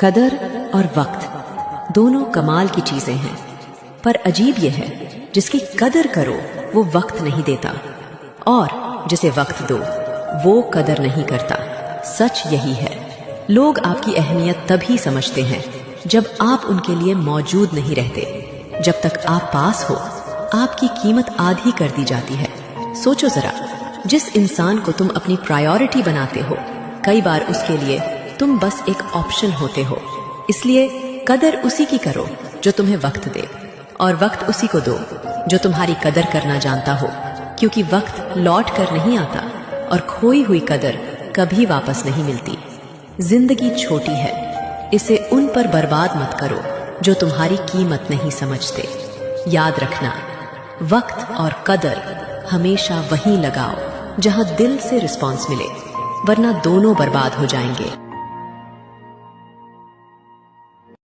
قدر اور وقت دونوں کمال کی چیزیں ہیں، پر عجیب یہ ہے جس کی قدر کرو وہ وقت نہیں دیتا، اور جسے وقت دو وہ قدر نہیں کرتا۔ سچ یہی ہے، لوگ آپ کی اہمیت تبھی سمجھتے ہیں جب آپ ان کے لیے موجود نہیں رہتے۔ جب تک آپ پاس ہو آپ کی قیمت آدھی کر دی جاتی ہے۔ سوچو ذرا، جس انسان کو تم اپنی پرائیورٹی بناتے ہو کئی بار اس کے لیے تم بس ایک آپشن ہوتے ہو۔ اس لیے قدر اسی کی کرو جو تمہیں وقت دے، اور وقت اسی کو دو جو تمہاری قدر کرنا جانتا ہو، کیونکہ وقت لوٹ کر نہیں آتا اور کھوئی ہوئی قدر کبھی واپس نہیں ملتی۔ زندگی چھوٹی ہے، اسے ان پر برباد مت کرو جو تمہاری قیمت نہیں سمجھتے۔ یاد رکھنا، وقت اور قدر ہمیشہ وہیں لگاؤ جہاں دل سے رسپانس ملے، ورنہ دونوں برباد ہو جائیں گے۔